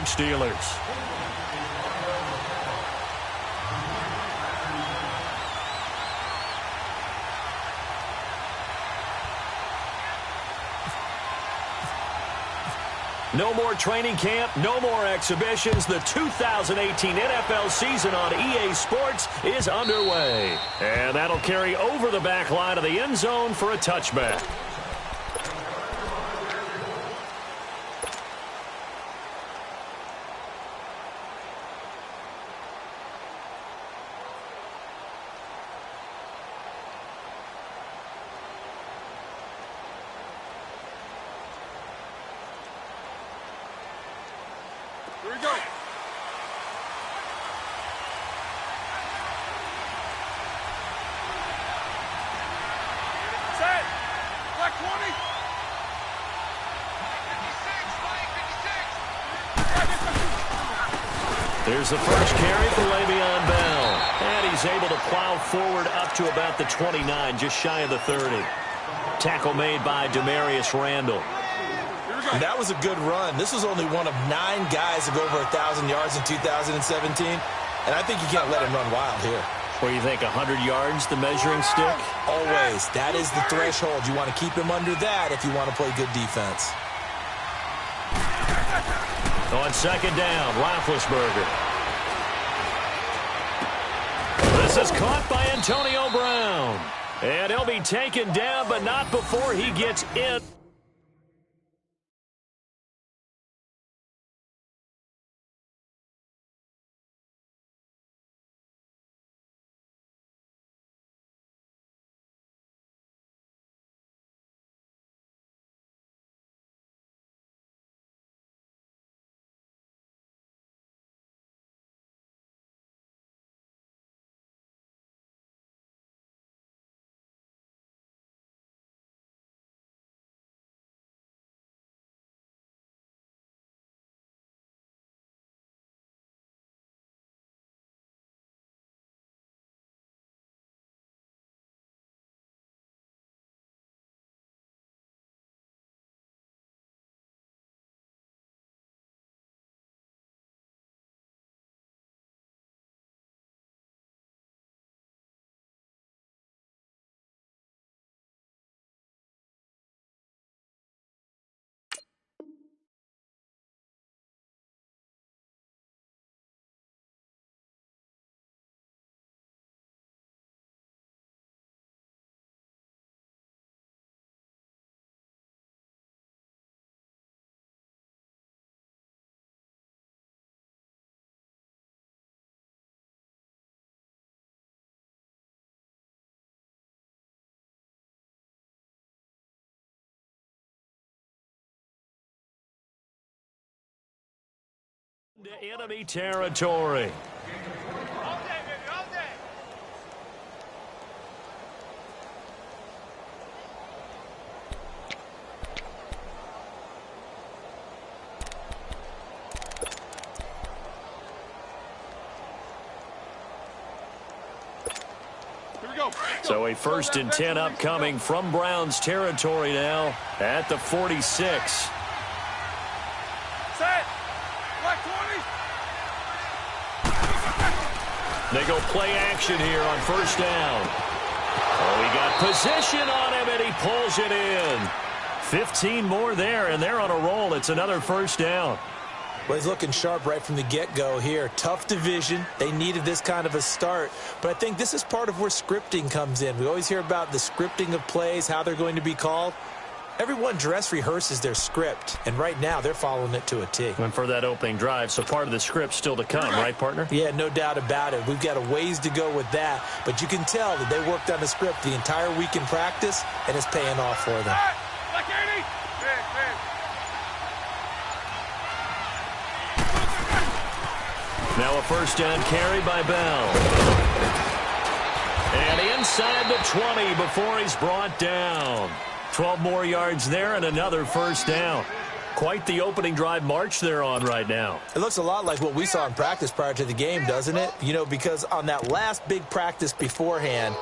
Pittsburgh Steelers. No more training camp, no more exhibitions. The 2018 NFL season on EA Sports is underway. And that'll carry over the back line of the end zone for a touchback. Here we go. Set. Black 20. 56. There's the first carry for Le'Veon Bell. And he's able to plow forward up to about the 29, just shy of the 30. Tackle made by Demarius Randall. That was a good run. This was only one of 9 guys to go over 1,000 yards in 2017. And I think you can't let him run wild here. What do you think, 100 yards, the measuring stick? Always. That is the threshold. You want to keep him under that if you want to play good defense. On second down, Roethlisberger. This is caught by Antonio Brown. And he'll be taken down, but not before he gets in. To enemy territory. All day, baby, all day. Here we go. So a 1st and 10 upcoming from Browns territory now at the 46. Set. Black 20. They go play action here on 1st down. Oh, he got position on him, and he pulls it in. 15 more there, and they're on a roll. It's another 1st down. Well, he's looking sharp right from the get-go here. Tough division. They needed this kind of a start. But I think this is part of where scripting comes in. We always hear about the scripting of plays, how they're going to be called. Everyone dress rehearses their script, and right now they're following it to a T. And for that opening drive, so part of the script still to come, right, partner? Yeah, no doubt about it. We've got a ways to go with that, but you can tell that they worked on the script the entire week in practice, and it's paying off for them. Black 80. Now a 1st down carry by Bell. And inside the 20 before he's brought down. 12 more yards there and another 1st down. Quite the opening drive march they're on right now. It looks a lot like what we saw in practice prior to the game, doesn't it? You know, because on that last big practice beforehand,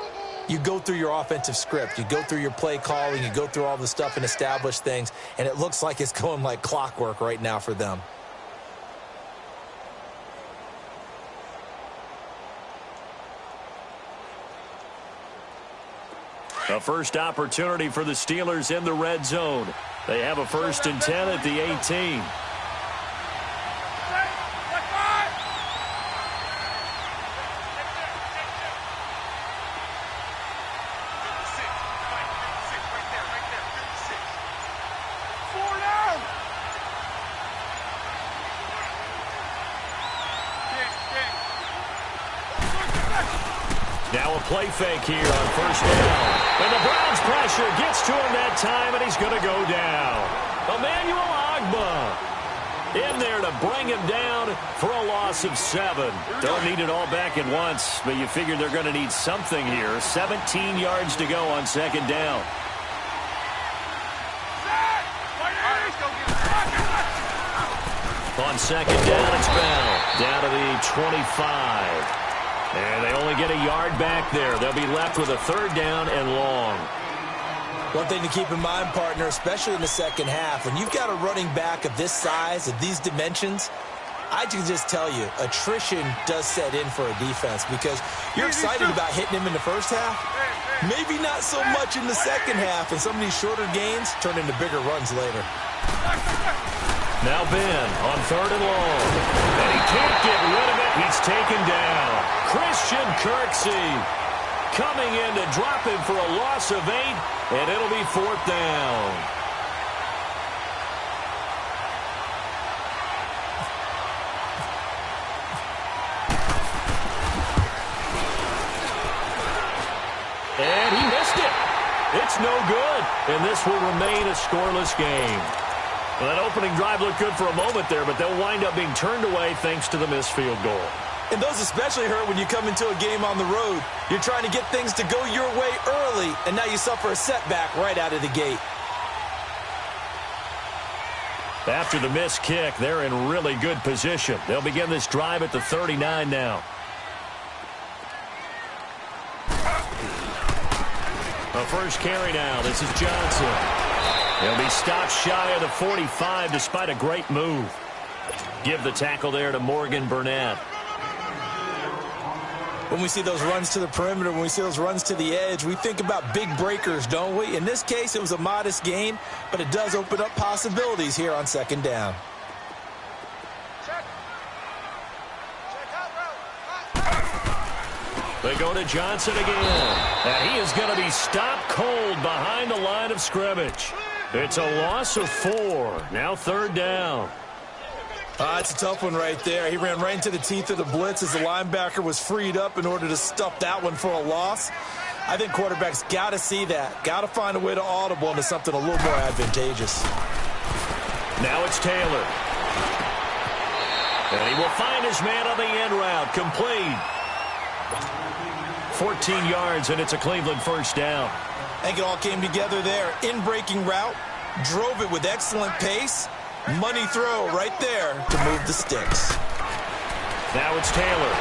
you go through your offensive script. You go through your play calling. You go through all the stuff and establish things. And it looks like it's going like clockwork right now for them. A first opportunity for the Steelers in the red zone. They have a 1st and 10 at the 18. Now a play fake here on 1st down. And the Browns pressure gets to him that time, and he's going to go down. Emmanuel Ogbah in there to bring him down for a loss of 7. Don't need it all back at once, but you figure they're going to need something here. 17 yards to go on 2nd down. On 2nd down, it's Bell down to the 25. And they only get a yard back there. They'll be left with a 3rd down and long. One thing to keep in mind, partner, especially in the second half, when you've got a running back of this size, of these dimensions, I can just tell you, attrition does set in for a defense because you're excited about hitting him in the first half. Maybe not so much in the second half, and some of these shorter gains turn into bigger runs later. Now Ben on 3rd and long. And he can't get rid of it. He's taken down. Christian Kirksey coming in to drop him for a loss of 8, and it'll be 4th down. And he missed it. It's no good, and this will remain a scoreless game. Well, that opening drive looked good for a moment there, but they'll wind up being turned away thanks to the missed field goal. And those especially hurt when you come into a game on the road. You're trying to get things to go your way early, and now you suffer a setback right out of the gate. After the missed kick, they're in really good position. They'll begin this drive at the 39 now. A first carry now. This is Johnson. He'll be stopped shy of the 45 despite a great move. Give the tackle there to Morgan Burnett. When we see those runs to the perimeter, when we see those runs to the edge, we think about big breakers, don't we? In this case, it was a modest gain, but it does open up possibilities here on 2nd down. They go to Johnson again. And he is going to be stopped cold behind the line of scrimmage. It's a loss of 4. Now 3rd down. It's a tough one right there. He ran right into the teeth of the blitz as the linebacker was freed up in order to stuff that one for a loss. I think quarterbacks got to see that. Got to find a way to audible into something a little more advantageous. Now it's Taylor. And he will find his man on the end route. Complete. 14 yards, and it's a Cleveland 1st down. I think it all came together there. In-breaking route, drove it with excellent pace. Money throw right there to move the sticks. Now it's Taylor.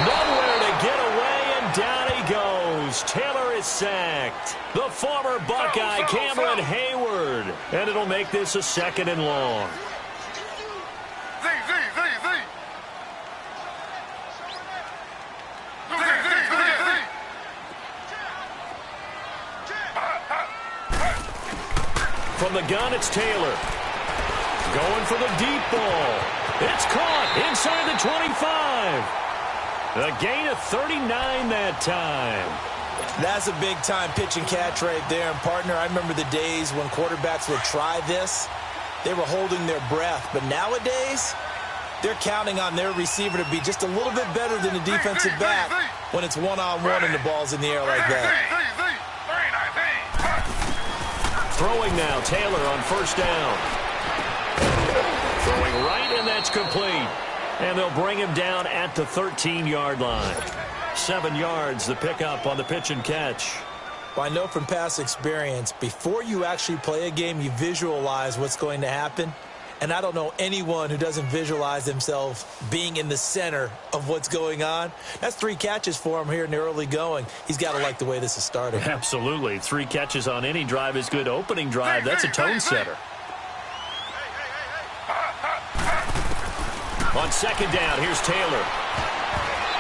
Nowhere to get away, and down he goes. Taylor is sacked. The former Buckeye, Cameron Hayward. And it'll make this a 2nd and long. From the gun, it's Taylor. Going for the deep ball. It's caught inside the 25. A gain of 39 that time. That's a big-time pitch and catch right there. And, partner, I remember the days when quarterbacks would try this. They were holding their breath. But nowadays, they're counting on their receiver to be just a little bit better than the defensive back when it's one-on-one and the ball's in the air like that. Throwing now, Taylor on 1st down. Throwing right, and that's complete. And they'll bring him down at the 13-yard line. 7 yards, the pickup on the pitch and catch. Well, I know from past experience, before you actually play a game, you visualize what's going to happen. And I don't know anyone who doesn't visualize themselves being in the center of what's going on. That's 3 catches for him here in the early going. He's got to like the way this is starting. Absolutely. 3 catches on any drive is good. Opening drive, that's a tone setter. On 2nd down, here's Taylor.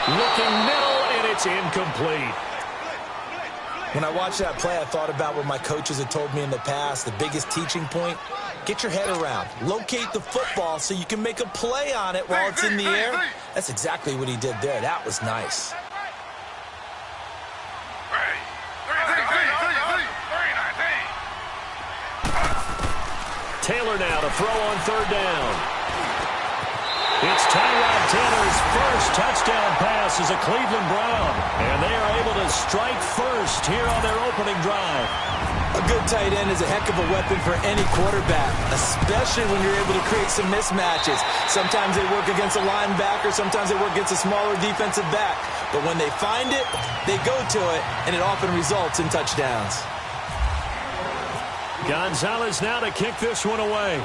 Looking middle, and it's incomplete. When I watched that play, I thought about what my coaches had told me in the past. The biggest teaching point, get your head around. Locate the football so you can make a play on it while it's in the air. That's exactly what he did there. That was nice. Taylor now to throw on third down. It's Tyrod Taylor's first touchdown pass as a Cleveland Brown. And they are able to strike first here on their opening drive. A good tight end is a heck of a weapon for any quarterback, especially when you're able to create some mismatches. Sometimes they work against a linebacker, sometimes they work against a smaller defensive back. But when they find it, they go to it, and it often results in touchdowns. Gonzalez now to kick this one away.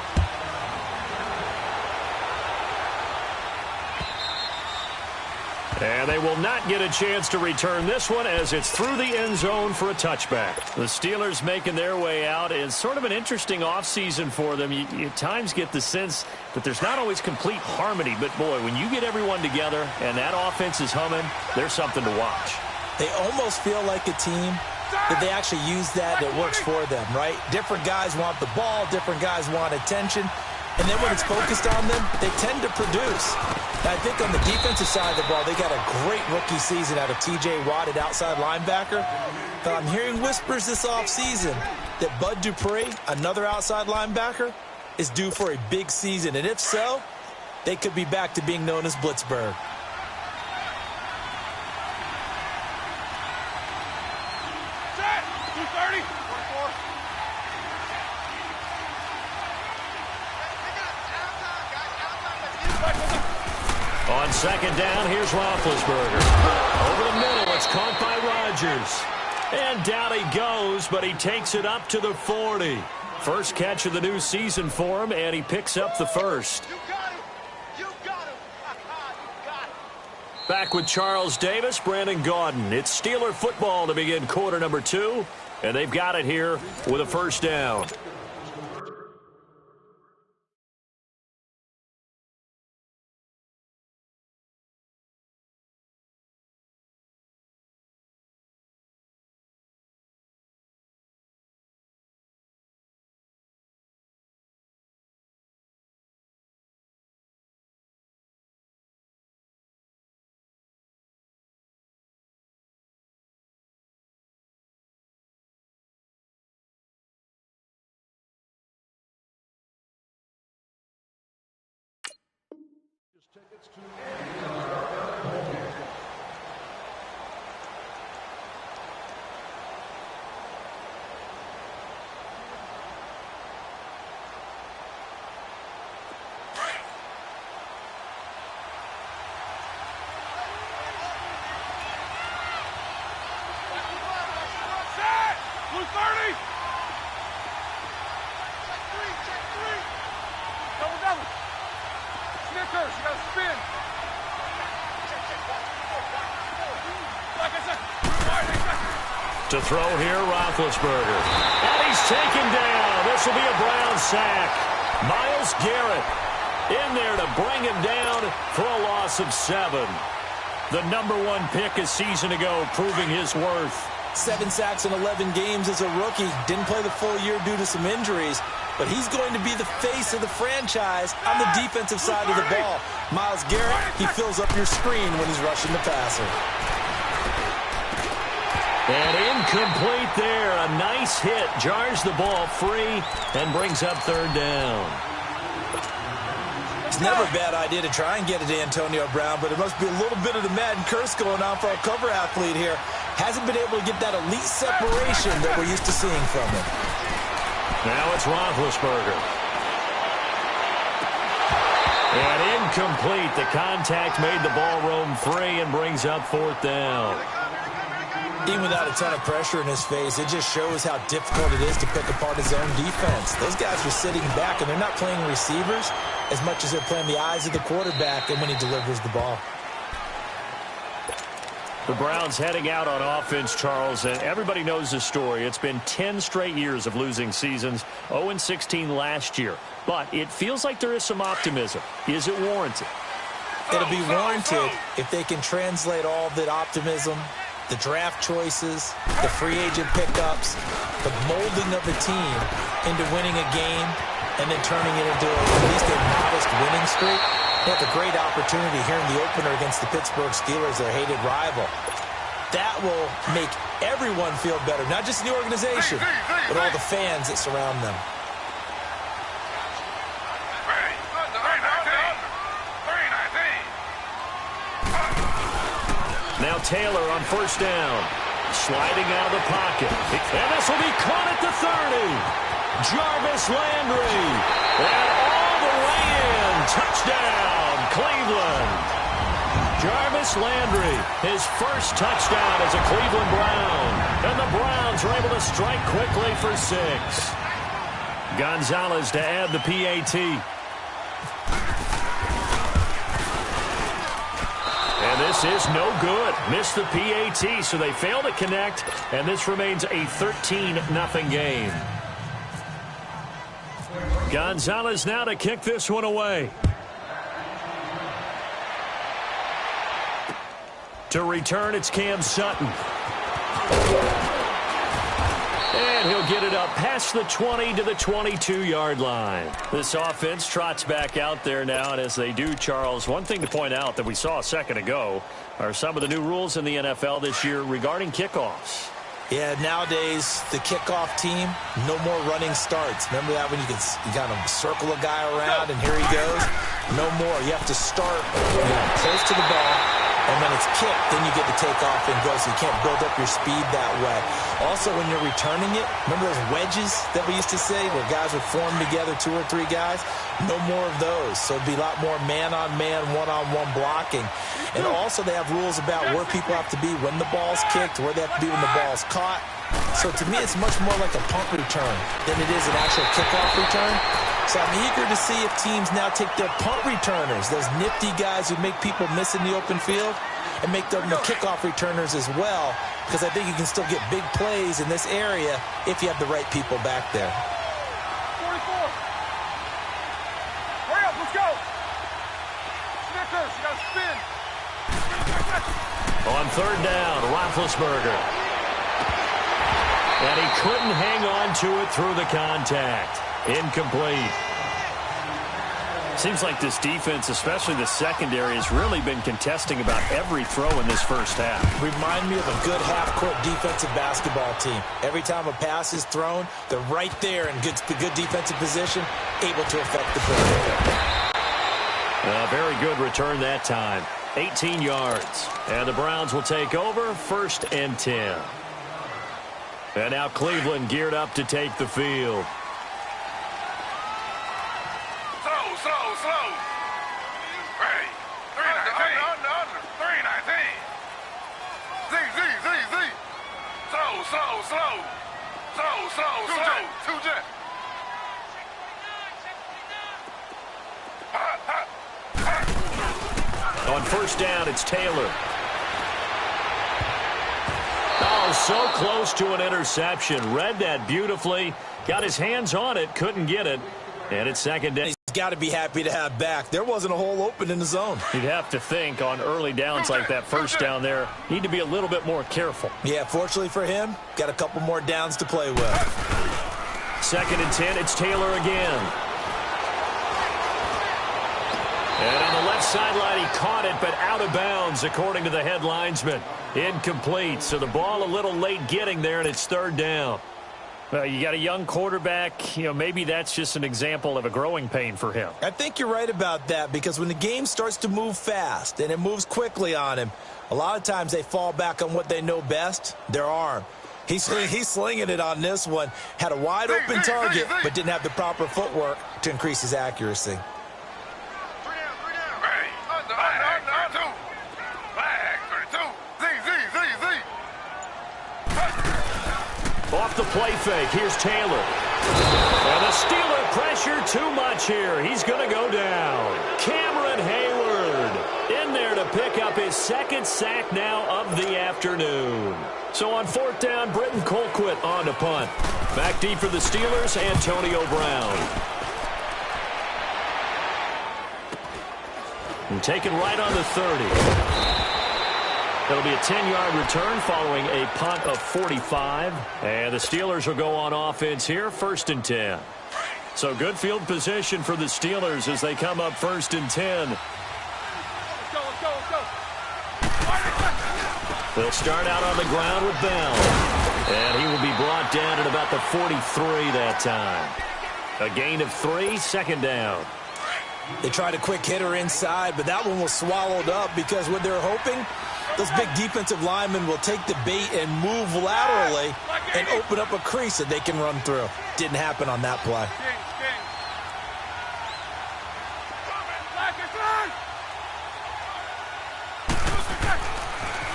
And they will not get a chance to return this one as it's through the end zone for a touchback. The Steelers making their way out. It's sort of an interesting offseason for them. You at times get the sense that there's not always complete harmony. But, boy, when you get everyone together and that offense is humming, there's something to watch. They almost feel like a team that they actually use that works for them, right? Different guys want the ball. Different guys want attention. And then when it's focused on them, they tend to produce. I think on the defensive side of the ball, they got a great rookie season out of T.J. Watt at outside linebacker. But I'm hearing whispers this offseason that Bud Dupree, another outside linebacker, is due for a big season. And if so, they could be back to being known as Blitzburg. Set! 230! 44. On second down, here's Roethlisberger. Over the middle, it's caught by Rodgers. And down he goes, but he takes it up to the 40. First catch of the new season for him, and he picks up the first. You got him! You got him! You got him! Back with Charles Davis, Brandon Gaudin. It's Steeler football to begin quarter number 2, and they've got it here with a first down. Set! 230! Check three! Double! Snickers, you gotta spin! To throw here, Roethlisberger. And he's taken down. This will be a Brown sack. Myles Garrett in there to bring him down for a loss of 7. The number 1 pick a season ago, proving his worth. 7 sacks in 11 games as a rookie. Didn't play the full year due to some injuries. But he's going to be the face of the franchise on the defensive side of the ball. Myles Garrett, he fills up your screen when he's rushing the passer. And incomplete there. A nice hit. Jars the ball free and brings up third down. It's never a bad idea to try and get it to Antonio Brown, but there must be a little bit of the Madden curse going on for our cover athlete here. Hasn't been able to get that elite separation that we're used to seeing from him. Now it's Roethlisberger. And incomplete. The contact made the ball roam free and brings up fourth down. Even without a ton of pressure in his face, it just shows how difficult it is to pick apart his own defense. Those guys are sitting back, and they're not playing receivers as much as they're playing the eyes of the quarterback and when he delivers the ball. The Browns heading out on offense, Charles, and everybody knows the story. It's been 10 straight years of losing seasons, 0-16 last year. But it feels like there is some optimism. Is it warranted? It'll be warranted if they can translate all that optimism the draft choices, the free agent pickups, the molding of the team into winning a game and then turning it into at least a modest winning streak. They have a great opportunity here in the opener against the Pittsburgh Steelers, their hated rival. That will make everyone feel better, not just the organization, but all the fans that surround them. Now Taylor on first down. Sliding out of the pocket. And this will be caught at the 30. Jarvis Landry. And all the way in. Touchdown, Cleveland. Jarvis Landry, his first touchdown as a Cleveland Brown. And the Browns are able to strike quickly for 6. Gonzalez to add the PAT. And this is no good. Missed the PAT, so they fail to connect, and this remains a 13-0 game. Gonzalez now to kick this one away. To return, it's Cam Sutton. And he'll get it up past the 20 to the 22-yard line. This offense trots back out there now, and as they do, Charles, one thing to point out that we saw a second ago are some of the new rules in the NFL this year regarding kickoffs. Yeah, nowadays, the kickoff team, no more running starts. Remember that when you kind of circle a guy around and here he goes? No more. You have to start close to the ball, and when it's kicked, then you get to take off and go, so you can't build up your speed that way. Also, when you're returning it, remember those wedges that we used to say where guys would form together, 2 or 3 guys? No more of those. So it'd be a lot more man-on-man, one-on-one blocking. And also they have rules about where people have to be when the ball's kicked, where they have to be when the ball's caught. So to me, it's much more like a punt return than it is an actual kickoff return. So I'm eager to see if teams now take their punt returners, those nifty guys who make people miss in the open field, and make them the kickoff returners as well, because I think you can still get big plays in this area if you have the right people back there. 44. Hurry up, let's go. Snickers, you got to spin. On third down, Roethlisberger. And he couldn't hang on to it through the contact. Incomplete. Seems like this defense, especially the secondary, has really been contesting about every throw in this first half. Remind me of a good half-court defensive basketball team. Every time a pass is thrown, they're right there in good defensive position, able to affect the play. A very good return that time. 18 yards. And the Browns will take over, 1st and 10. And now Cleveland geared up to take the field. Slow. Ready. 319. Under. 319. Z. Slow. 2 jet. On first down, it's Taylor. Oh, so close to an interception. Read that beautifully. Got his hands on it. Couldn't get it. And it's second down. He's got to be happy to have back. There wasn't a hole open in the zone. You'd have to think on early downs like that first down there, need to be a little bit more careful. Yeah, fortunately for him, got a couple more downs to play with. 2nd and 10, it's Taylor again. And on the left sideline, he caught it, but out of bounds, according to the head linesman. Incomplete, so the ball a little late getting there, and it's 3rd down. Well, you got a young quarterback. Maybe that's just an example of a growing pain for him. I think you're right about that, because when the game starts to move fast and it moves quickly on him, a lot of times they fall back on what they know best, their arm. He's slinging it on this one. Had a wide open target, but didn't have the proper footwork to increase his accuracy. Off the play fake, here's Taylor. And the Steeler pressure too much here. He's going to go down. Cameron Hayward in there to pick up his 2nd sack now of the afternoon. So on 4th down, Britton Colquitt on to punt. Back deep for the Steelers, Antonio Brown. And taken right on the 30. It'll be a 10-yard return following a punt of 45. And the Steelers will go on offense here, 1st and 10. So good field position for the Steelers as they come up 1st and 10. Let's go. They'll start out on the ground with Bell. And he will be brought down at about the 43 that time. A gain of 3, 2nd down. They tried a quick hitter inside, but that one was swallowed up because what they're hoping, those big defensive linemen will take the bait and move laterally and open up a crease that they can run through. Didn't happen on that play.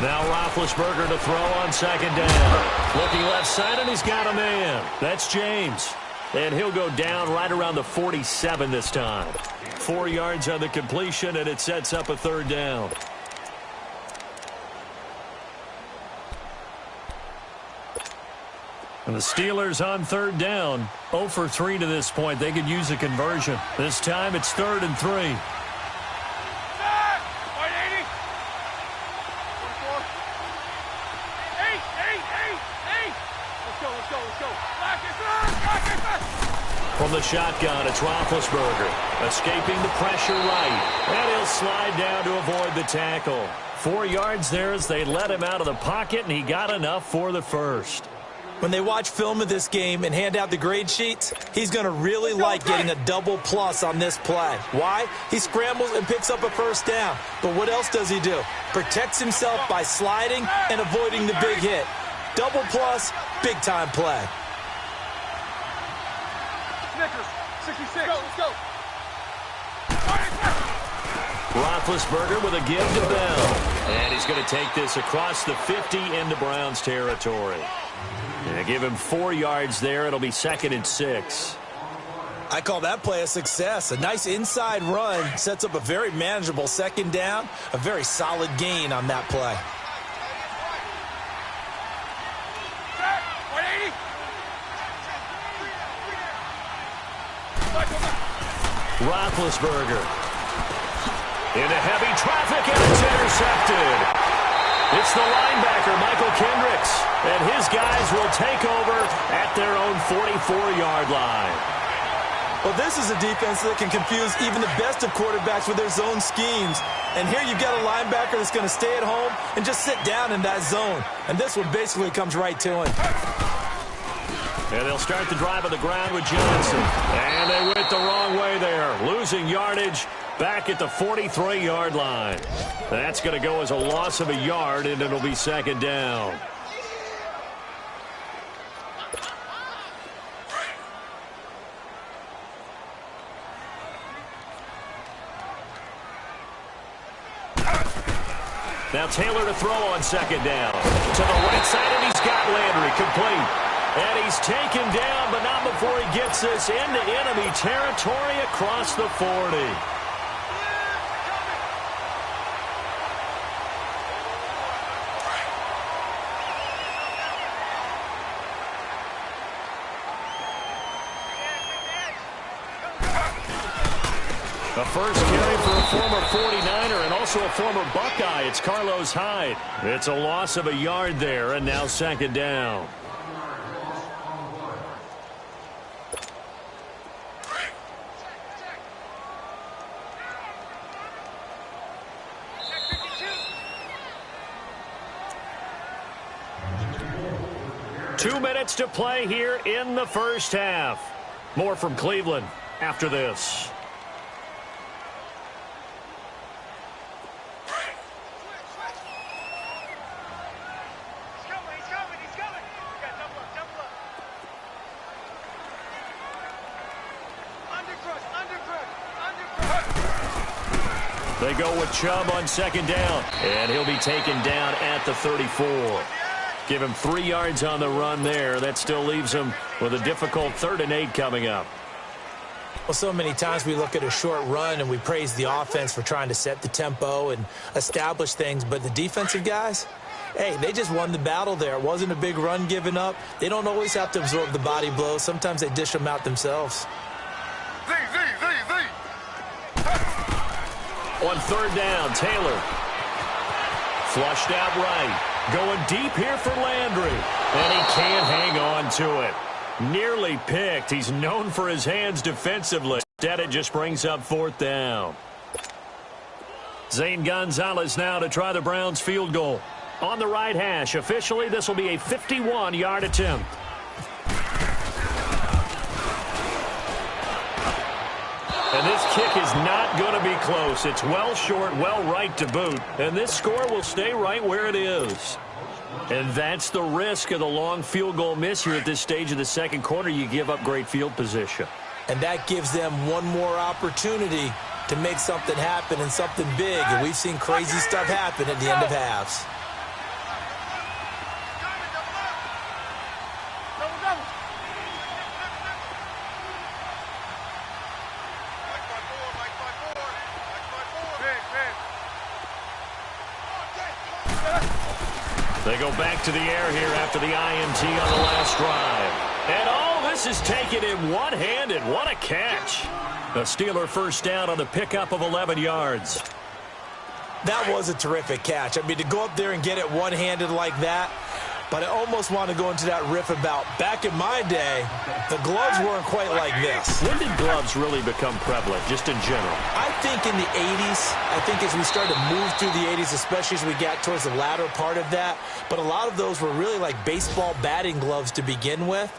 Now Roethlisberger to throw on 2nd down. Looking left side, and he's got a man. That's James. And he'll go down right around the 47 this time. 4 yards on the completion, and it sets up a 3rd down. And the Steelers on 3rd down. 0 for 3 to this point. They could use a conversion. This time it's 3rd and 3. From the shotgun, it's Roethlisberger. Escaping the pressure right. And he'll slide down to avoid the tackle. 4 yards there as they let him out of the pocket, and he got enough for the 1st. When they watch film of this game and hand out the grade sheets, he's going to really like getting a double plus on this play. Why? He scrambles and picks up a 1st down. But what else does he do? Protects himself by sliding and avoiding the big hit. Double plus, big-time play. 66. Let's go. Roethlisberger with a give to Bell. And he's going to take this across the 50 into Browns territory. And give him 4 yards there. It'll be 2nd and 6. I call that play a success. A nice inside run sets up a very manageable 2nd down. A very solid gain on that play. Roethlisberger into heavy traffic, and it's intercepted. It's the linebacker, Michael Kendricks, and his guys will take over at their own 44-yard line. Well, this is a defense that can confuse even the best of quarterbacks with their zone schemes. And here you've got a linebacker that's going to stay at home and just sit down in that zone. And this one basically comes right to him. And they'll start the drive on the ground with Johnson. And they went the wrong way there. Losing yardage back at the 43-yard line. That's going to go as a loss of a yard, and it'll be 2nd down. Now Taylor to throw on 2nd down. To the right side, and he's got Landry complete. And he's taken down, but not before he gets this into enemy territory across the 40. A first carry for a former 49er and also a former Buckeye. It's Carlos Hyde. It's a loss of a yard there, and now 2nd down. Two minutes to play here in the first half. More from Cleveland after this. He's coming. You got double up. Undercrush. They go with Chubb on 2nd down, and he'll be taken down at the 34. Give him 3 yards on the run there. That still leaves him with a difficult 3rd and 8 coming up. Well, so many times we look at a short run and we praise the offense for trying to set the tempo and establish things, but the defensive guys, hey, they just won the battle there. It wasn't a big run given up. They don't always have to absorb the body blows. Sometimes they dish them out themselves. On 3rd down, Taylor Flushed out right. Going deep here for Landry. And he can't hang on to it. Nearly picked. He's known for his hands defensively. Instead, it just brings up fourth down. Zane Gonzalez now to try the Browns field goal. On the right hash. Officially, this will be a 51-yard attempt. And this kick is not going to be close. It's well short, well right to boot. And this score will stay right where it is. And that's the risk of the long field goal miss here at this stage of the second quarter. You give up great field position. And that gives them one more opportunity to make something happen and something big. And we've seen crazy stuff happen at the end of halves. They go back to the air here after the INT on the last drive. And oh, this is taken in one-handed. What a catch. A Steeler first down on the pickup of 11 yards. That was a terrific catch. I mean, to go up there and get it one-handed like that, but I almost want to go into that riff about back in my day, the gloves weren't quite like this. When did gloves really become prevalent, just in general? I think in the 80s. I think as we started to move through the 80s, especially as we got towards the latter part of that. But a lot of those were really like baseball batting gloves to begin with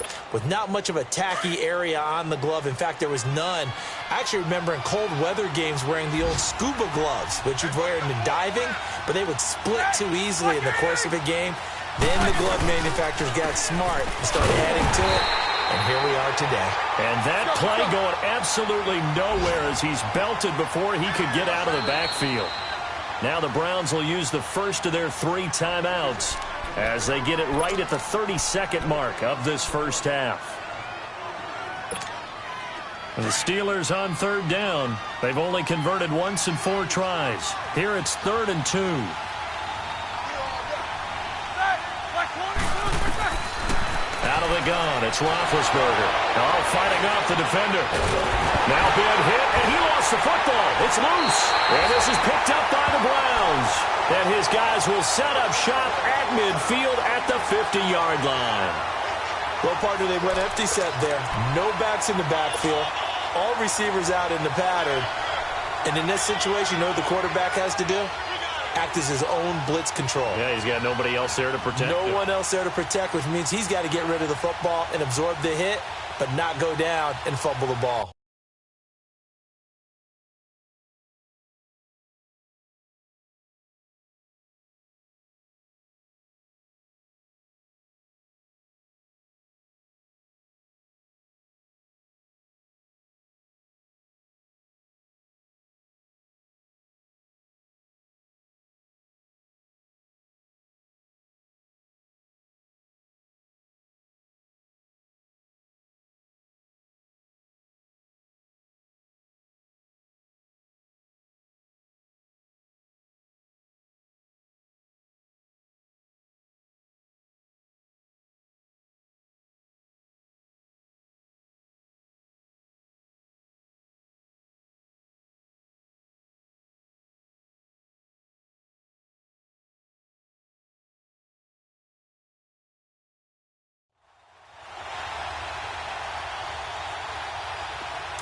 not much of a tacky area on the glove. In fact, there was none. I actually remember in cold weather games wearing the old scuba gloves, which you'd wear in diving, but they would split too easily in the course of a game. Then the glove manufacturers got smart and started adding to it, and here we are today. And that play going absolutely nowhere as he's belted before he could get out of the backfield. Now the Browns will use the first of their 3 timeouts as they get it right at the 30-second mark of this first half. The Steelers on third down. They've only converted once in 4 tries. Here it's 3rd and 2. Out of the gun, it's Roethlisberger. Oh, fighting off the defender. Now being hit, and he lost the football. It's loose. And this is picked up by the Browns. And his guys will set up shop at midfield at the 50-yard line. Well, partner, they went empty set there. No backs in the backfield. All receivers out in the pattern. And in this situation, you know what the quarterback has to do? Act as his own blitz control. Yeah, he's got nobody else there to protect him. No one else there to protect, which means he's got to get rid of the football and absorb the hit, but not go down and fumble the ball.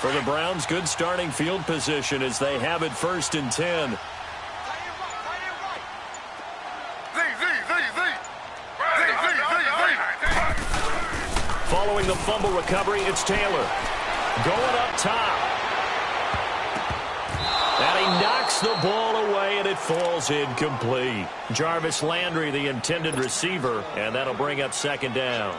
For the Browns, good starting field position as they have it 1st and 10. Following the fumble recovery, it's Taylor. Going up top. And he knocks the ball away, and it falls incomplete. Jarvis Landry, the intended receiver, and that'll bring up 2nd down.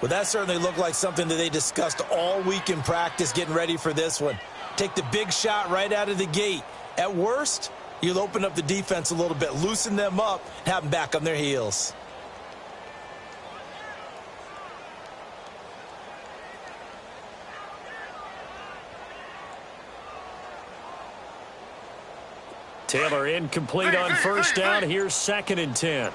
Well, that certainly looked like something that they discussed all week in practice getting ready for this one. Take the big shot right out of the gate. At worst, you'll open up the defense a little bit, loosen them up, and have them back on their heels. Taylor incomplete on 1st down. Here's 2nd and 10.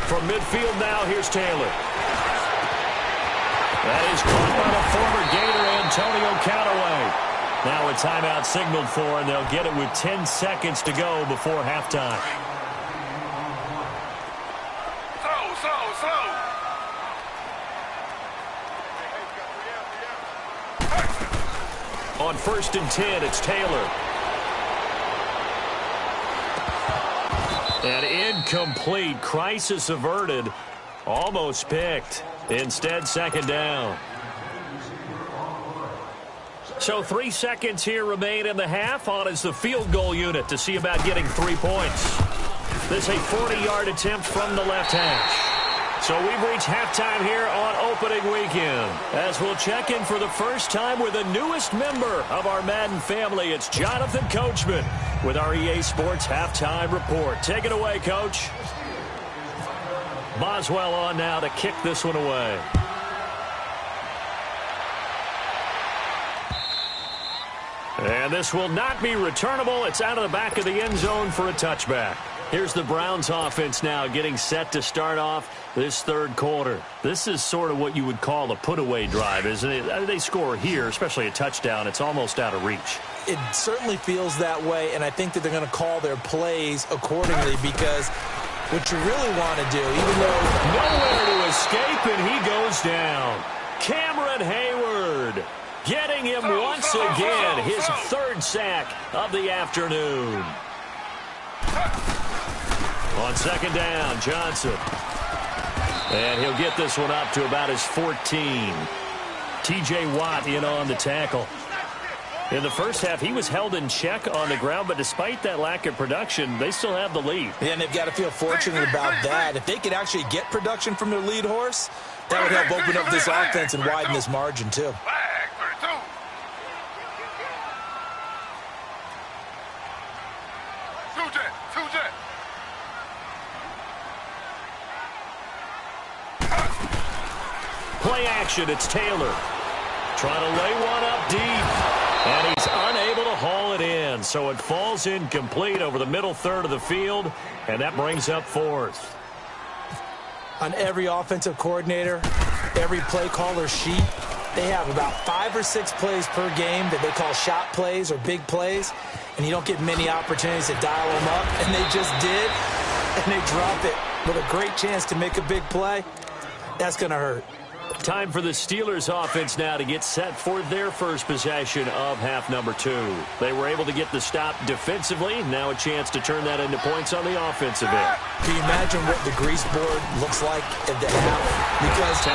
From midfield now, here's Taylor. That is caught by the former Gator Antonio Callaway. Now a timeout signaled for, and they'll get it with 10 seconds to go before halftime. On 1st and 10, it's Taylor. And incomplete. Crisis averted. Almost picked. Instead, second down. So 3 seconds here remain in the half. On is the field goal unit to see about getting 3 points. This a 40-yard attempt from the left hash. So we've reached halftime here on opening weekend. As we'll check in for the first time with the newest member of our Madden family, it's Jonathan Coachman with our EA Sports Halftime Report. Take it away, Coach. Boswell on now to kick this one away. And this will not be returnable. It's out of the back of the end zone for a touchback. Here's the Browns offense now getting set to start off this third quarter. This is sort of what you would call a put-away drive, isn't it? They score here, especially a touchdown. It's almost out of reach. It certainly feels that way, and I think that they're going to call their plays accordingly because what you really want to do, even though nowhere to escape, and he goes down. Cameron Hayward getting him once again, his third sack of the afternoon. On second down, Johnson. And he'll get this one up to about his 14. T.J. Watt in on the tackle. In the first half, he was held in check on the ground, but despite that lack of production, they still have the lead. Yeah, and they've got to feel fortunate about that. If they could actually get production from their lead horse, that would help open up this offense and widen this margin, too. Play action, it's Taylor. Trying to lay one up deep. And he's unable to haul it in. So it falls incomplete over the middle third of the field. And that brings up fourth. On every offensive coordinator, every play caller sheet, they have about 5 or 6 plays per game that they call shot plays or big plays. And you don't get many opportunities to dial them up. And they just did. And they drop it with a great chance to make a big play. That's going to hurt. Time for the Steelers offense now to get set for their first possession of half number 2. They were able to get the stop defensively. Now a chance to turn that into points on the offensive end. Can you imagine what the grease board looks like at the half? Because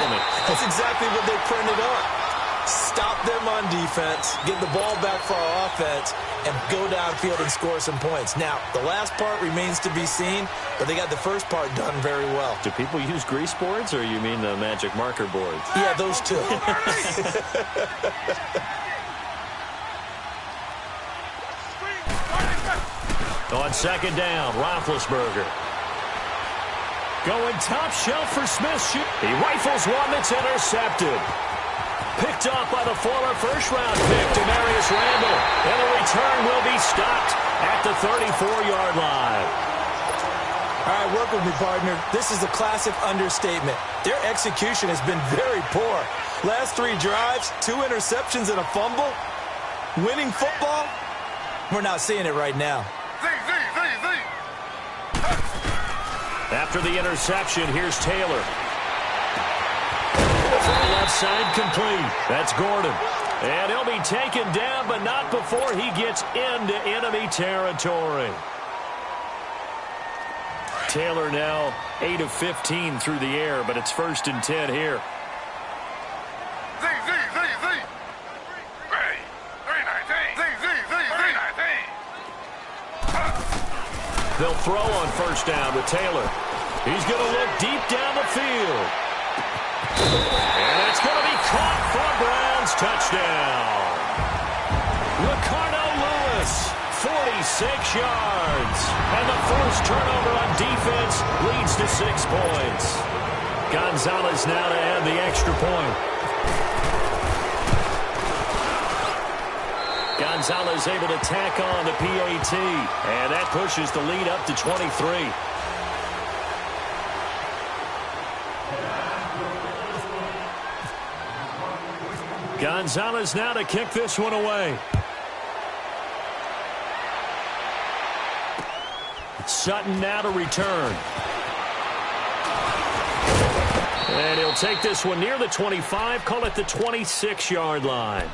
that's exactly what they printed up. Stop them on defense, get the ball back for our offense, and go downfield and score some points. Now, the last part remains to be seen, but they got the first part done very well. Do people use grease boards, or you mean the magic marker boards? Yeah, those two. On second down, Roethlisberger. Going top shelf for Smith. He rifles one that's intercepted. Picked off by the former first-round pick, Demarius Randall. And the return will be stopped at the 34-yard line. All right, work with me, partner. This is a classic understatement. Their execution has been very poor. Last 3 drives, 2 interceptions and a fumble. Winning football? We're not seeing it right now. After the interception, here's Taylor. From the left side, complete. That's Gordon. And he'll be taken down, but not before he gets into enemy territory. Taylor now 8 of 15 through the air, but it's 1st and 10 here. They'll throw on first down with Taylor. He's going to look deep down the field. And it's going to be caught for a Browns touchdown. Ricardo Lewis, 46 yards. And the forced turnover on defense leads to 6 points. Gonzalez now to add the extra point. Gonzalez able to tack on the PAT. And that pushes the lead up to 23. Gonzalez now to kick this one away. Sutton now to return. And he'll take this one near the 25, call it the 26-yard line.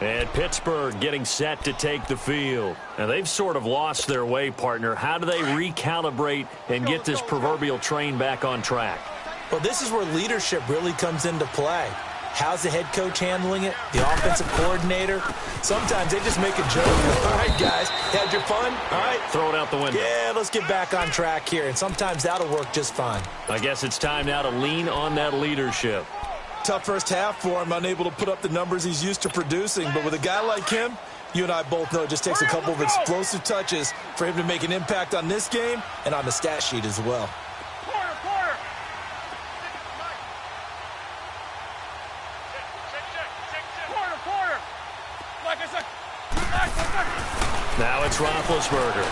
And Pittsburgh getting set to take the field. Now, they've sort of lost their way, partner. How do they recalibrate and get this proverbial train back on track? Well, this is where leadership really comes into play. How's the head coach handling it? The offensive coordinator? Sometimes they just make a joke. All right, guys, had your fun? All right. Throw it out the window. Yeah, let's get back on track here. And sometimes that'll work just fine. I guess it's time now to lean on that leadership. Tough first half for him, unable to put up the numbers he's used to producing. But with a guy like him, you and I both know it just takes a couple of explosive touches for him to make an impact on this game and on the stat sheet as well. Now it's Roethlisberger.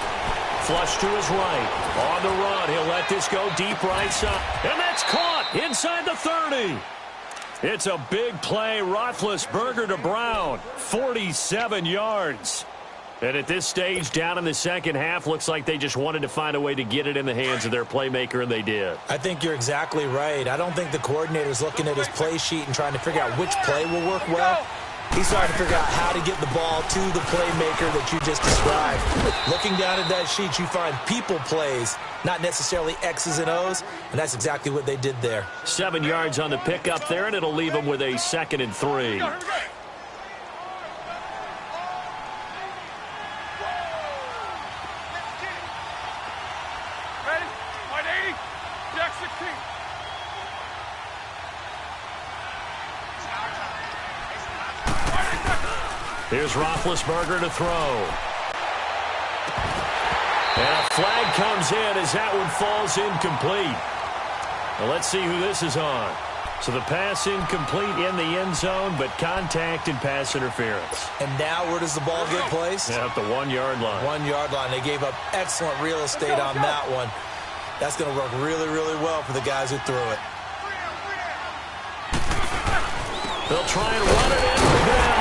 Flush to his right. On the run. He'll let this go deep right side. And that's caught inside the 30. It's a big play. Roethlisberger to Brown. 47 yards. And at this stage, down in the second half, looks like they just wanted to find a way to get it in the hands of their playmaker, and they did. I think you're exactly right. I don't think the coordinator's looking at his play sheet and trying to figure out which play will work well. He's trying to figure out how to get the ball to the playmaker that you just described. Looking down at that sheet, you find people plays, not necessarily X's and O's, and that's exactly what they did there. 7 yards on the pickup there, and it'll leave them with a 2nd and 3. Here's Roethlisberger to throw. And a flag comes in as that one falls incomplete. Well, let's see who this is on. So the pass incomplete in the end zone, but contact and pass interference. And now where does the ball get placed? At the 1 yard line. 1 yard line. They gave up excellent real estate on that one. That's going to work really, really well for the guys who threw it. They'll try and run it in for Bell.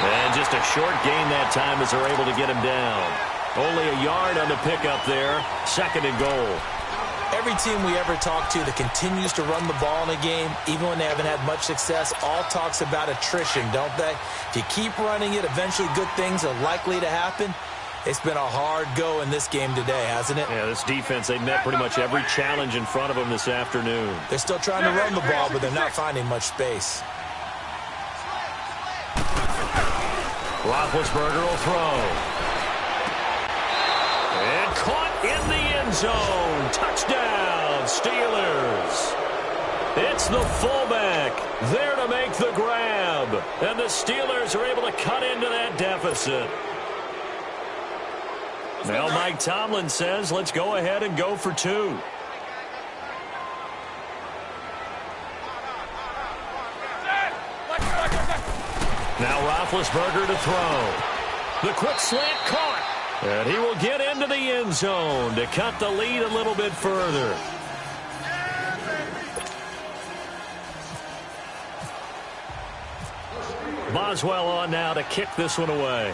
And just a short gain that time as they're able to get him down. Only a yard on the pickup there. 2nd and goal. Every team we ever talk to that continues to run the ball in a game, even when they haven't had much success, all talks about attrition, don't they? If you keep running it, eventually good things are likely to happen. It's been a hard go in this game today, hasn't it? Yeah, this defense, they met pretty much every challenge in front of them this afternoon. They're still trying to run the ball, but they're not finding much space. Roethlisberger will throw. And caught in the end zone. Touchdown, Steelers. It's the fullback there to make the grab. And the Steelers are able to cut into that deficit. Now Mike Tomlin says, let's go ahead and go for 2. Now Roethlisberger to throw. The quick slant caught. And he will get into the end zone to cut the lead a little bit further. Boswell on now to kick this one away.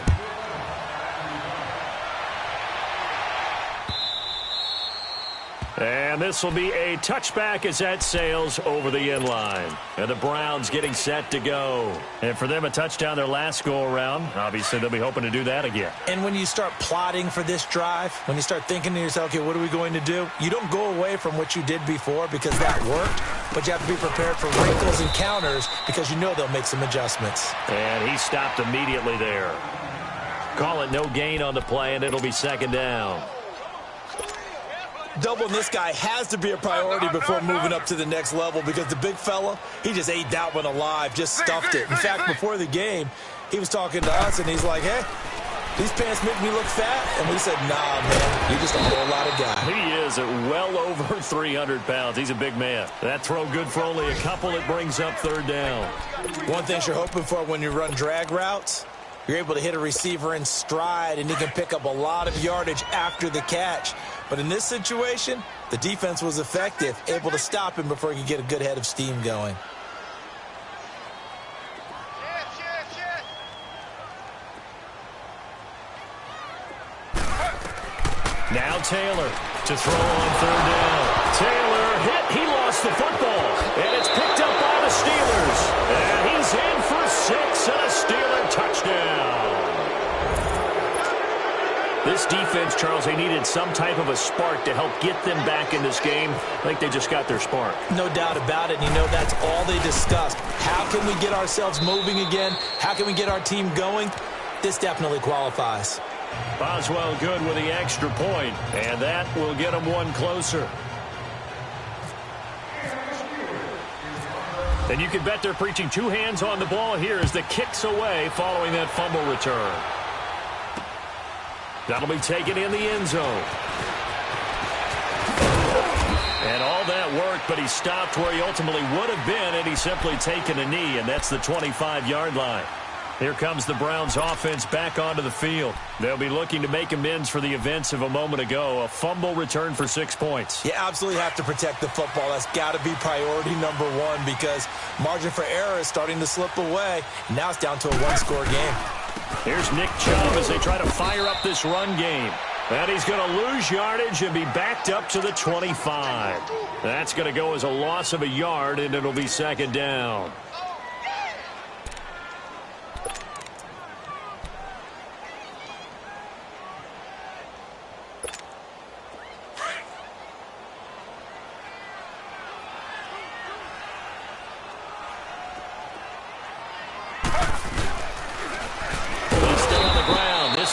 And this will be a touchback as that sails over the end line. And the Browns getting set to go. And for them, a touchdown their last go-around. Obviously, they'll be hoping to do that again. And when you start plotting for this drive, when you start thinking to yourself, okay, what are we going to do? You don't go away from what you did before because that worked, but you have to be prepared for wrinkles and counters because you know they'll make some adjustments. And he stopped immediately there. Call it no gain on the play, and it'll be 2nd down. Doubling this guy has to be a priority before moving up to the next level because the big fella, he just ate that one alive, just stuffed it. In fact, before the game, he was talking to us, and he's like, hey, these pants make me look fat. And we said, nah, man, you're just a whole lot of guy. He is at well over 300 pounds. He's a big man. That throw good for only a couple. It brings up 3rd down. One thing you're hoping for when you run drag routes, you're able to hit a receiver in stride, and he can pick up a lot of yardage after the catch. But in this situation, the defense was effective, able to stop him before he could get a good head of steam going. Now Taylor to throw on third down. Taylor hit. He lost the football. And it's picked up by the Steelers. And he's in for 6 and a Steeler touchdown. This defense, Charles, they needed some type of a spark to help get them back in this game. I think they just got their spark. No doubt about it. You know, that's all they discussed. How can we get ourselves moving again? How can we get our team going? This definitely qualifies. Boswell good with the extra point, and that will get them one closer. And you can bet they're preaching 2 hands on the ball here as the kick's away following that fumble return. That'll be taken in the end zone. And all that worked, but he stopped where he ultimately would have been, and he's simply taken a knee, and that's the 25-yard line. Here comes the Browns offense back onto the field. They'll be looking to make amends for the events of a moment ago. A fumble return for 6 points. You absolutely have to protect the football. That's got to be priority number one because margin for error is starting to slip away. Now it's down to a one-score game. Here's Nick Chubb as they try to fire up this run game. And he's going to lose yardage and be backed up to the 25. That's going to go as a loss of a yard, and it'll be second down.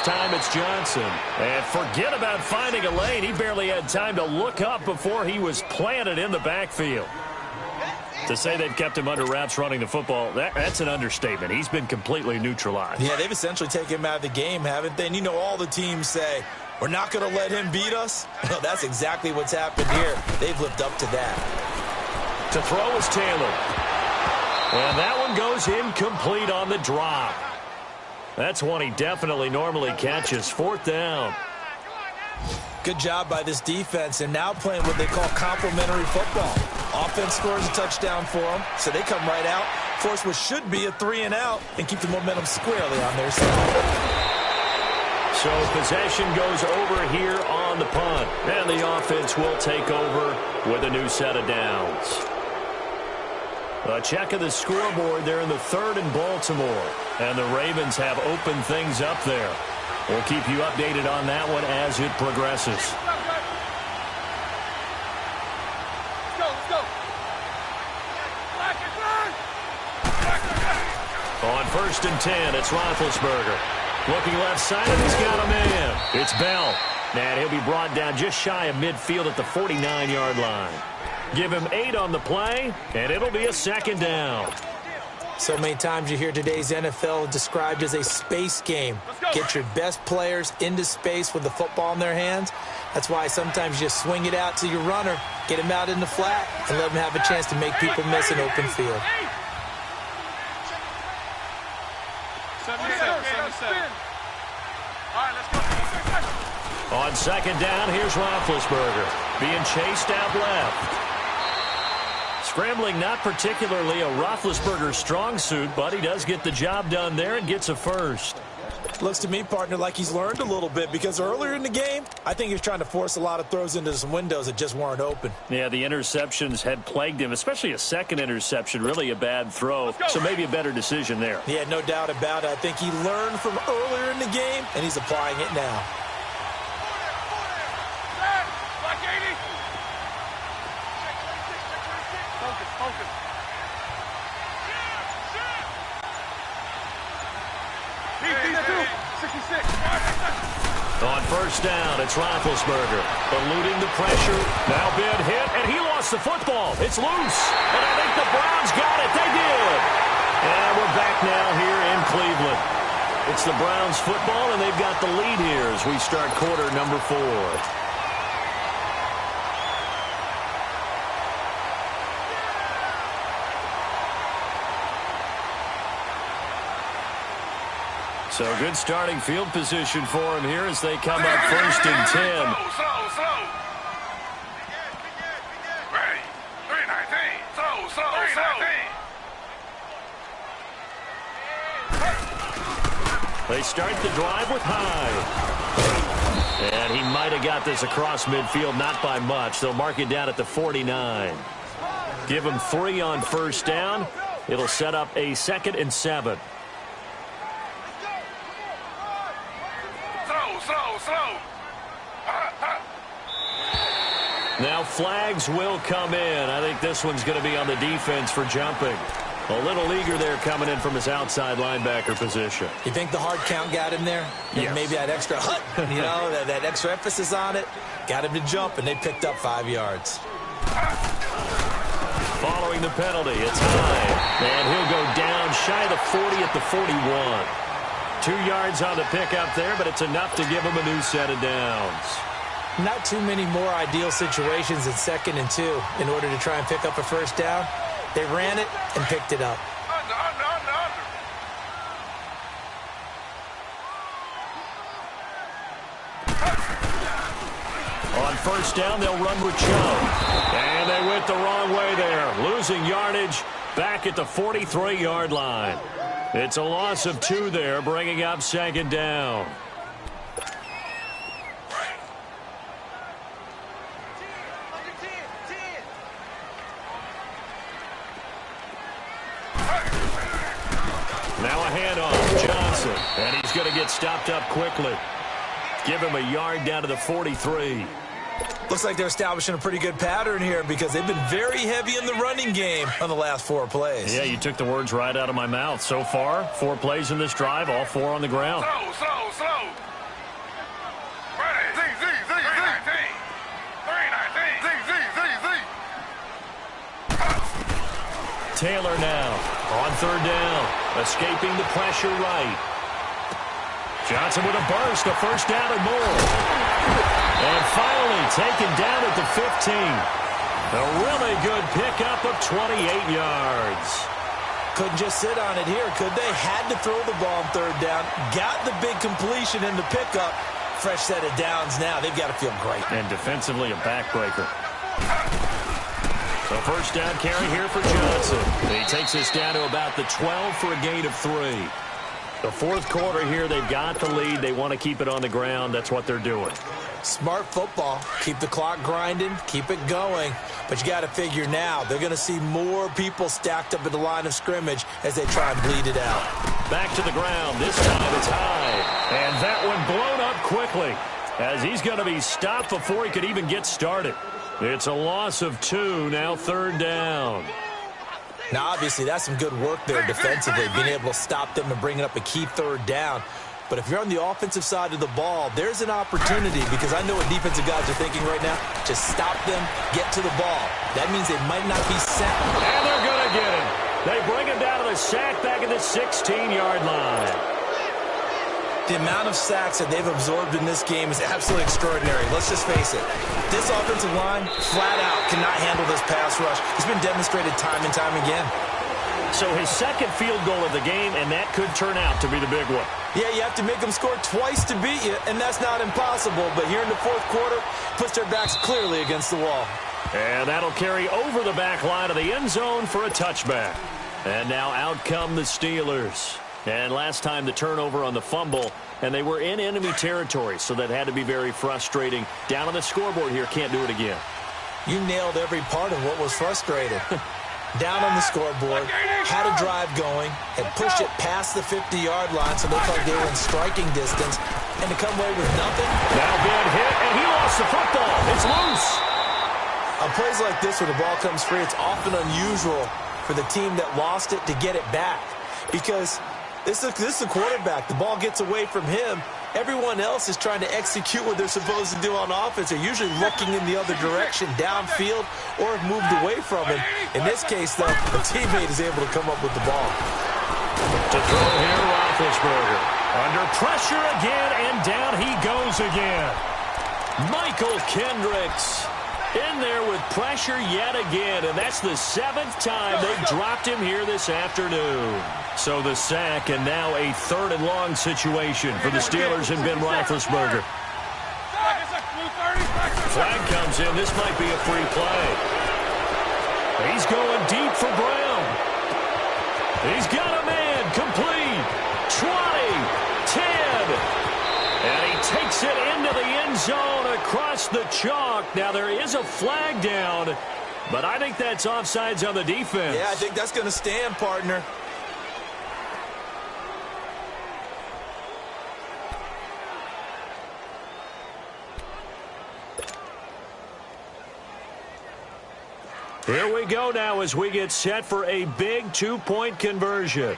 Time it's Johnson. And forget about finding a lane. He barely had time to look up before he was planted in the backfield. To say they've kept him under wraps running the football, that's an understatement. He's been completely neutralized. Yeah, they've essentially taken him out of the game, haven't they? And you know all the teams say, we're not going to let him beat us. Well, that's exactly what's happened here. They've lived up to that. To throw is Taylor. And that one goes incomplete on the drop. That's one he definitely normally catches. 4th down. Good job by this defense, and now playing what they call complementary football. Offense scores a touchdown for them, so they come right out, force what should be a 3-and-out, and keep the momentum squarely on their side. So possession goes over here on the punt, and the offense will take over with a new set of downs. A check of the scoreboard there in the 3rd and Baltimore. And the Ravens have opened things up there. We'll keep you updated on that one as it progresses. Let's go. On 1st and 10, it's Roethlisberger. Looking left side, and he's got a man. It's Bell. And he'll be brought down just shy of midfield at the 49-yard line. Give him 8 on the play, and it'll be a second down. So many times you hear today's NFL described as a space game. Get your best players into space with the football in their hands. That's why sometimes you just swing it out to your runner, get him out in the flat, and let him have a chance to make people miss an open field. 77. All right, let's go. On second down, here's Roethlisberger being chased out left. Scrambling, not particularly a Roethlisberger strong suit, but he does get the job done there and gets a first. Looks to me, partner, like he's learned a little bit because earlier in the game, I think he was trying to force a lot of throws into some windows that just weren't open. Yeah, the interceptions had plagued him, especially a second interception, really a bad throw. So maybe a better decision there. Yeah, no doubt about it. I think he learned from earlier in the game, and he's applying it now. Focus. On first down, it's Roethlisberger eluding the pressure. Now big hit, and he lost the football. It's loose, and I think the Browns got it. They did. And we're back now here in Cleveland. It's the Browns football, and they've got the lead here as we start quarter number 4. So good starting field position for him here as they come up 1st and 10. Slow. Ready. 319. Slow. They start the drive with Hyde. And he might have got this across midfield, not by much. They'll mark it down at the 49. Give him 3 on first down. It'll set up a 2nd and 7. Now flags will come in. I think this one's going to be on the defense for jumping. A little eager there coming in from his outside linebacker position. You think the hard count got him there? Yes. Maybe that extra hut, that extra emphasis on it, got him to jump, and they picked up 5 yards. Following the penalty, it's high. And he'll go down shy of the 40 at the 41. 2 yards on the pickup there, but it's enough to give him a new set of downs. Not too many more ideal situations in 2nd and 2 in order to try and pick up a first down. They ran it and picked it up. On first down, they'll run with Chubb. And they went the wrong way there. Losing yardage back at the 43-yard line. It's a loss of 2 there, bringing up 2nd down. Now a handoff, Johnson. And he's going to get stopped up quickly. Give him a yard down to the 43. Looks like they're establishing a pretty good pattern here because they've been very heavy in the running game on the last 4 plays. Yeah, you took the words right out of my mouth. So far, 4 plays in this drive, all 4 on the ground. Slow. Ready. Z. 319. Z. Taylor now on 3rd down, escaping the pressure right. Johnson with a burst, a first down and more. And finally taken down at the 15. A really good pickup of 28 yards. Couldn't just sit on it here, could they? Had to throw the ball on 3rd down. Got the big completion in the pickup. Fresh set of downs now. They've got to feel great. And defensively, a backbreaker. So first down carry here for Johnson. He takes us down to about the 12 for a gain of 3. The 4th quarter here, they've got the lead. They want to keep it on the ground. That's what they're doing. Smart football. Keep the clock grinding. Keep it going. But you got to figure now, they're going to see more people stacked up at the line of scrimmage as they try and bleed it out. Back to the ground. This time it's high. And that one blown up quickly as he's going to be stopped before he could even get started. It's a loss of 2, now 3rd down. Now, obviously, that's some good work there defensively, being able to stop them and bring up a key 3rd down. But if you're on the offensive side of the ball, there's an opportunity because I know what defensive guys are thinking right now. Just stop them, get to the ball. That means they might not be sacked. And they're going to get him. They bring him down to the sack back at the 16-yard line. The amount of sacks that they've absorbed in this game is absolutely extraordinary. Let's just face it. This offensive line, flat out, cannot handle this pass rush. It's been demonstrated time and time again. So his 2nd field goal of the game, and that could turn out to be the big one. Yeah, you have to make them score twice to beat you, and that's not impossible. But here in the 4th quarter, puts their backs clearly against the wall. And that'll carry over the back line of the end zone for a touchback. And now out come the Steelers. And last time the turnover on the fumble, and they were in enemy territory, so that had to be very frustrating. Down on the scoreboard here, can't do it again. You nailed every part of what was frustrating. Down on the scoreboard, had a drive going, had pushed it past the 50-yard line, so they looked like they were in striking distance, and to come away with nothing. Now big hit, and he lost the football. It's loose. On plays like this where the ball comes free, it's often unusual for the team that lost it to get it back because this is the quarterback. The ball gets away from him. Everyone else is trying to execute what they're supposed to do on offense. They're usually looking in the other direction, downfield, or have moved away from him. In this case, though, the teammate is able to come up with the ball. To throw here, Roethlisberger. Under pressure again, and down he goes again. Michael Kendricks in there with pressure yet again, and that's the 7th time they've dropped him here this afternoon. So the sack, and now a 3rd and long situation for the Steelers and Ben Roethlisberger. Flag comes in. This might be a free play. He's going deep for Brown. He's got a man complete. 20, 10. And he takes it into the end across the chalk. Now there is a flag down, but I think that's offsides on the defense. Yeah, I think that's going to stand, partner. Here we go now as we get set for a big two-point conversion.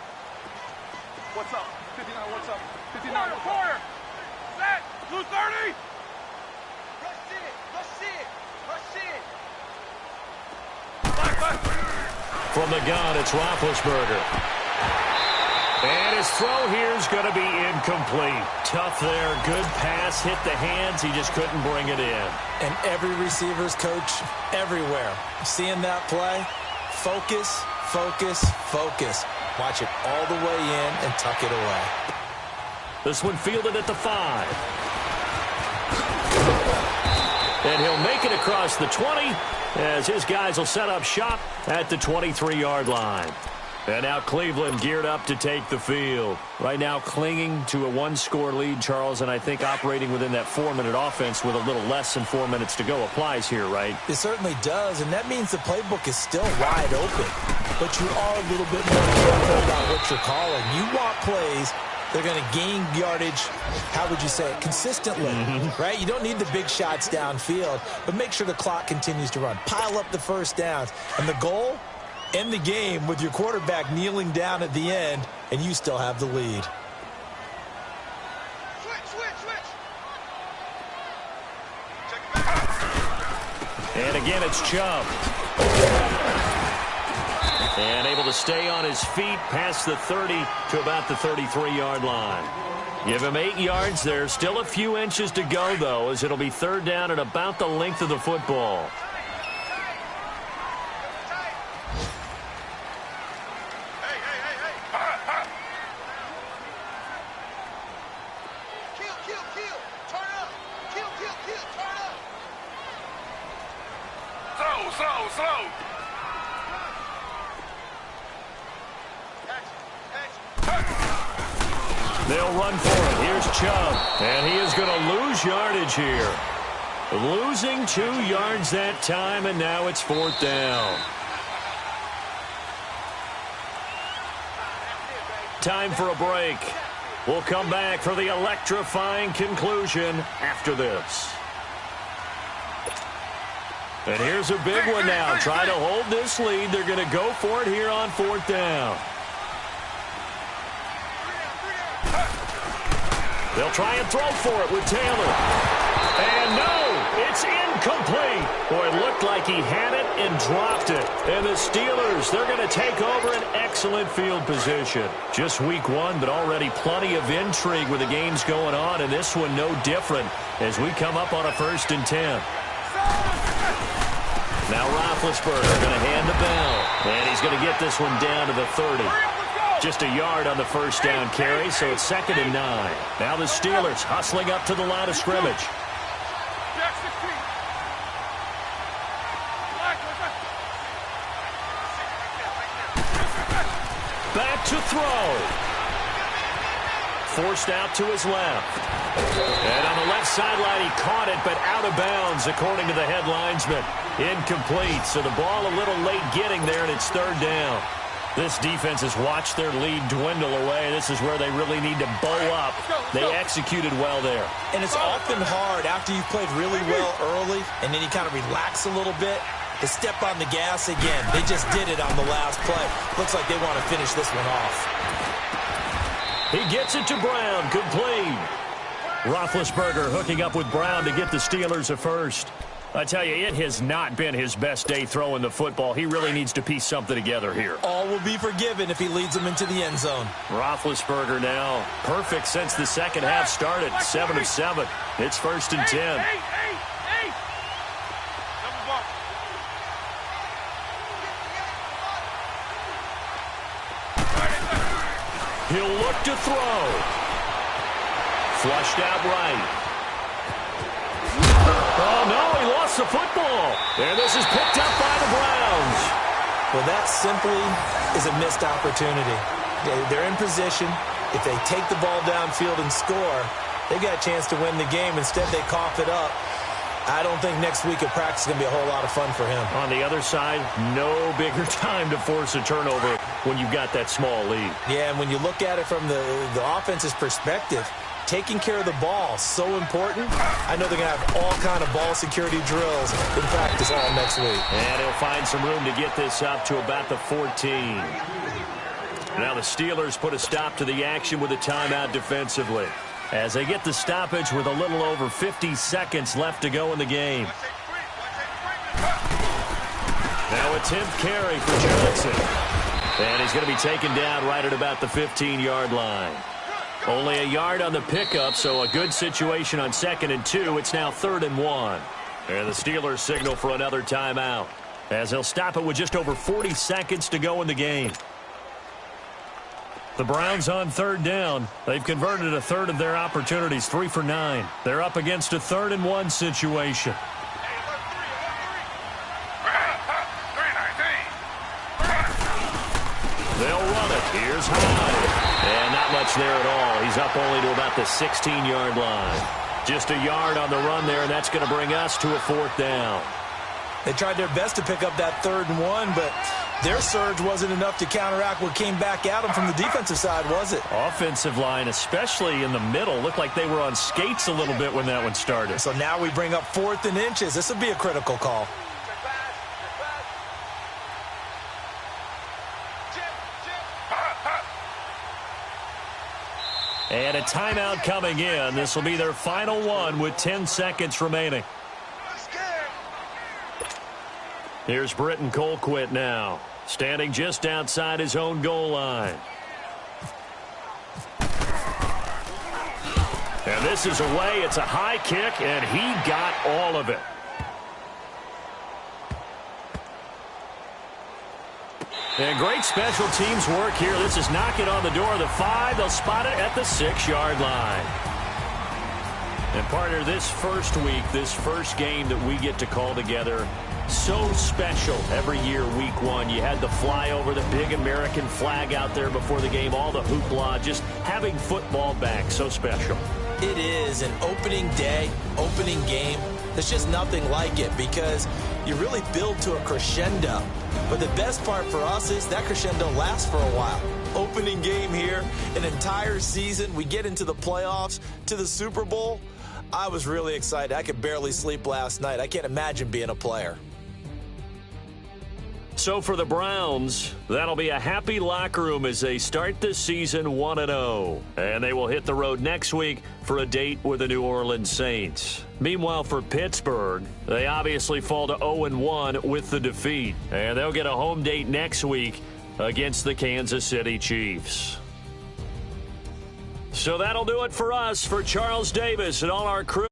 What's up? 59, what's up? 59, corner. Set. Blue 30. Rush it. Rush it. Rush it. Back. From the gun, it's Roethlisberger. And his throw here is going to be incomplete. Tough there. Good pass. Hit the hands. He just couldn't bring it in. And every receiver's coach everywhere. Seeing that play, focus, focus, focus. Watch it all the way in and tuck it away. This one fielded at the 5. And he'll make it across the 20 as his guys will set up shop at the 23-yard line. And now Cleveland geared up to take the field. Right now clinging to a one-score lead, Charles, and I think operating within that 4-minute offense with a little less than 4 minutes to go applies here, right? It certainly does, and that means the playbook is still wide open. But you are a little bit more careful about what you're calling. You want plays they're going to gain yardage, how would you say it, consistently, right? You don't need the big shots downfield, but make sure the clock continues to run. Pile up the first downs. And the goal? End the game with your quarterback kneeling down at the end, and you still have the lead. Switch. And again, it's Chubb. And able to stay on his feet past the 30 to about the 33-yard line. Give him 8 yards there. Still a few inches to go, though, as it'll be third down at about the length of the football. Slow. They'll run for it. Here's Chubb. And he is going to lose yardage here. Losing 2 yards that time, and now it's fourth down. Time for a break. We'll come back for the electrifying conclusion after this. And here's a big one now. Trying to hold this lead. They're going to go for it here on fourth down. They'll try and throw for it with Taylor. And no, it's incomplete. Boy, it looked like he had it and dropped it. And the Steelers, they're going to take over an excellent field position. Just week 1, but already plenty of intrigue with the games going on. And this one no different as we come up on a 1st and 10. Now Roethlisberger going to hand the ball. And he's going to get this one down to the 30. Just a yard on the first down carry, so it's 2nd and 9. Now the Steelers hustling up to the line of scrimmage. Back to throw. Forced out to his left. And on the left sideline, he caught it, but out of bounds, according to the head linesman. Incomplete, so the ball a little late getting there, and it's 3rd down. This defense has watched their lead dwindle away. This is where they really need to bow up. They executed well there. And it's often hard after you've played really well early and then you kind of relax a little bit to step on the gas again. They just did it on the last play. Looks like they want to finish this one off. He gets it to Brown, complete. Roethlisberger hooking up with Brown to get the Steelers a first. I tell you, it has not been his best day throwing the football. He really needs to piece something together here. All will be forgiven if he leads them into the end zone. Roethlisberger now perfect since the second half started. 7 of 7. It's 1st and 10. He'll look to throw. Flushed out right. Oh, no, he lost the football. And this is picked up by the Browns. Well, that simply is a missed opportunity. They're in position. If they take the ball downfield and score, they got a chance to win the game. Instead, they cough it up. I don't think next week at practice is going to be a whole lot of fun for him. On the other side, no bigger time to force a turnover when you've got that small lead. Yeah, and when you look at it from the offense's perspective, taking care of the ball, so important. I know they're going to have all kind of ball security drills in practice all next week. And he'll find some room to get this up to about the 14. Now the Steelers put a stop to the action with a timeout defensively, as they get the stoppage with a little over 50 seconds left to go in the game. Now a 10th carry for Johnson. And he's going to be taken down right at about the 15-yard line. Only a yard on the pickup, so a good situation on 2nd and 2. It's now 3rd and 1. And the Steelers signal for another timeout, as they'll stop it with just over 40 seconds to go in the game. The Browns on 3rd down. They've converted a third of their opportunities, 3 for 9. They're up against a 3rd and 1 situation. They'll run it. Here's Hyde. And not much there at all. He's up only to about the 16-yard line. Just a yard on the run there, and that's going to bring us to a 4th down. They tried their best to pick up that 3rd and 1, but their surge wasn't enough to counteract what came back at them from the defensive side, was it? Offensive line, especially in the middle, looked like they were on skates a little bit when that one started. So now we bring up 4th and inches. This will be a critical call. And a timeout coming in. This will be their final one with 10 seconds remaining. Here's Britton Colquitt now, standing just outside his own goal line. And this is away. It's a high kick, and he got all of it. And great special teams work here. This is knocking on the door of the 5. They'll spot it at the 6-yard line. And partner, this first week, this first game that we get to call together, so special every year, week 1. You had the flyover, the big American flag out there before the game, all the hoopla, just having football back, so special. It is an opening day, opening game. There's just nothing like it because you really build to a crescendo. But the best part for us is that crescendo lasts for a while. Opening game here, an entire season. We get into the playoffs, to the Super Bowl. I was really excited. I could barely sleep last night. I can't imagine being a player. So for the Browns, that'll be a happy locker room as they start the season 1-0. And they will hit the road next week for a date with the New Orleans Saints. Meanwhile, for Pittsburgh, they obviously fall to 0-1 with the defeat. And they'll get a home date next week against the Kansas City Chiefs. So that'll do it for us. For Charles Davis and all our crew.